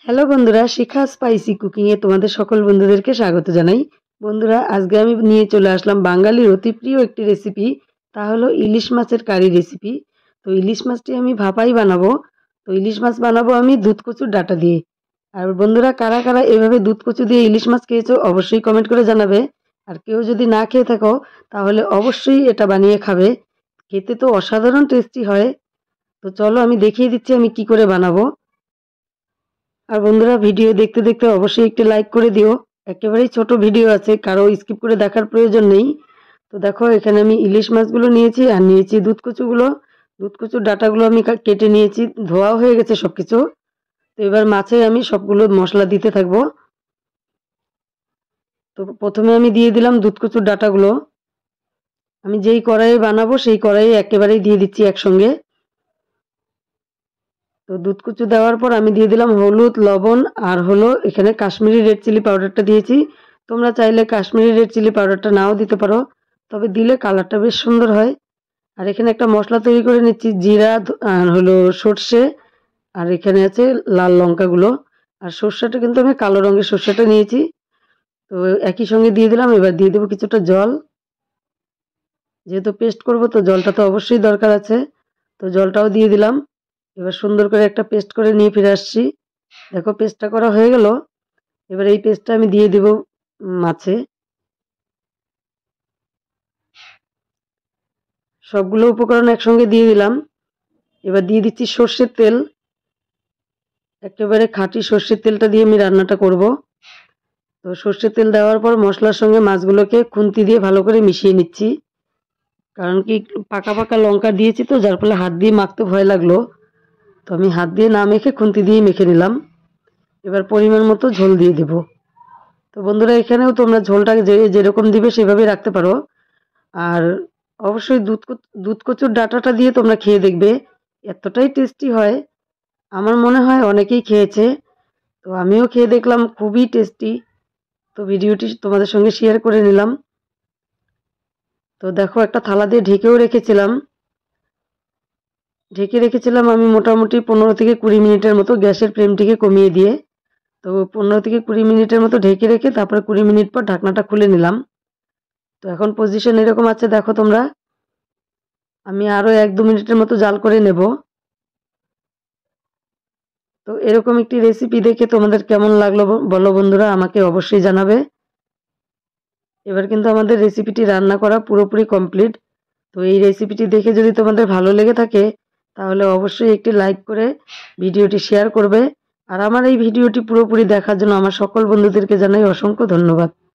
Hello বন্ধুরা, শিখা spicy cooking এ তোমাদের সকল বন্ধুদেরকে স্বাগত জানাই। বন্ধুরা, আজকে আমি নিয়ে চলে আসলাম বাঙালির অতি প্রিয় একটি রেসিপি। তা হলো ইলিশ মাছের কারি রেসিপি। তো ইলিশ মাছটি আমি ভাপাই বানাবো। তো ইলিশ মাছ বানাবো আমি দুধ কচুর ডাঁটা দিয়ে। আর বন্ধুরা, কারা কারা এভাবে দুধ কচু দিয়ে ইলিশ মাছ খেয়েছো অবশ্যই কমেন্ট করে জানাবে। আর কেউ যদি না খেয়ে থাকো তাহলে অবশ্যই এটা বানিয়ে খাবে। খেতে তো অসাধারণ টেস্টি হয়। তো চলো আমি দেখিয়ে দিচ্ছি আমি কি করে বানাবো। আর বন্ধুরা, ভিডিও দেখতে দেখতে অবশ্যই একটি লাইক করে দিও। একেবারেই ছোট ভিডিও আছে, কারো স্কিপ করে দেখার প্রয়োজন নেই। তো দেখো, এখানে আমি ইলিশ মাছগুলো নিয়েছি আর নিয়েছি দুধ কচুগুলো। দুধ কচুর ডাঁটাগুলো আমি কেটে নিয়েছি, ধোয়া হয়ে গেছে সবকিছু। তো এবার মাছে আমি সবগুলো মশলা দিতে থাকবো। তো প্রথমে আমি দিয়ে দিলাম দুধ কচুর ডাঁটাগুলো। আমি যেই কড়াইয়ে বানাবো সেই কড়াইয়ে একেবারেই দিয়ে দিচ্ছি একসঙ্গে। তো দুধ কুচু দেওয়ার পর আমি দিয়ে দিলাম হলুদ, লবণ আর হলো এখানে কাশ্মীরি রেড চিলি পাউডারটা দিয়েছি। তোমরা চাইলে কাশ্মীরি রেড চিলি পাউডারটা নাও দিতে পারো, তবে দিলে কালারটা বেশ সুন্দর হয়। আর এখানে একটা মশলা তৈরি করে নিচ্ছি, জিরা আর হলো সর্ষে, আর এখানে আছে লাল লঙ্কাগুলো। আর সর্ষেটা কিন্তু আমি কালো রঙের সর্ষেটা নিয়েছি। তো একই সঙ্গে দিয়ে দিলাম। এবার দিয়ে দেবো কিছুটা জল, যেহেতু পেস্ট করব তো জলটা তো অবশ্যই দরকার আছে। তো জলটাও দিয়ে দিলাম। এবার সুন্দর করে একটা পেস্ট করে নিয়ে ফিরে আসছি। দেখো, পেস্টটা করা হয়ে গেল। এবার এই পেস্টটা আমি দিয়ে দেব মাছে। সবগুলো উপকরণ একসঙ্গে দিয়ে দিলাম। এবার দিয়ে দিচ্ছি সর্ষের তেল। একেবারে খাঁটি সর্ষের তেলটা দিয়ে আমি রান্নাটা করব। তো সর্ষের তেল দেওয়ার পর মশলার সঙ্গে মাছগুলোকে খুন্তি দিয়ে ভালো করে মিশিয়ে নিচ্ছি। কারণ কি, পাকা পাকা লঙ্কা দিয়েছি তো, যার ফলে হাত দিয়ে মাখতে ভয় লাগলো। তো আমি হাত দিয়ে না মেখে খুন্তি দিয়ে মেখে নিলাম। এবার পরিমাণ মতো ঝোল দিয়ে দেব। তো বন্ধুরা, এখানেও তোমরা ঝোলটা যেরকম দিবে সেভাবেই রাখতে পারো। আর অবশ্যই দুধ কচুর ডাঁটাটা দিয়ে তোমরা খেয়ে দেখবে, এতটাই টেস্টি হয়। আমার মনে হয় অনেকেই খেয়েছে। তো আমিও খেয়ে দেখলাম, খুবই টেস্টি। তো ভিডিওটি তোমাদের সঙ্গে শেয়ার করে নিলাম। তো দেখো, একটা থালা দিয়ে ঢেকে রেখেছিলাম আমি মোটামুটি 15 থেকে 20 মিনিটের মতো, গ্যাসের ফ্লেমটিকে কমিয়ে দিয়ে। তো 15 থেকে 20 মিনিটের মতো ঢেকে রেখে তারপরে 20 মিনিট পর ঢাকনাটা খুলে নিলাম। তো এখন পজিশন এরকম আছে, দেখো তোমরা। আমি আরও 1-2 মিনিটের মতো জাল করে নেব। তো এরকম একটি রেসিপি দেখে তোমাদের কেমন লাগলো বলো বন্ধুরা, আমাকে অবশ্যই জানাবে। এবার কিন্তু আমাদের রেসিপিটি রান্না করা পুরোপুরি কমপ্লিট। তো এই রেসিপিটি দেখে যদি তোমাদের ভালো লেগে থাকে তাহলে অবশ্যই একটি লাইক করে ভিডিওটি শেয়ার করবে। আর আমার এই ভিডিওটি পুরোপুরি দেখার জন্য আমার সকল বন্ধুদেরকে জানাই অসংখ্য ধন্যবাদ।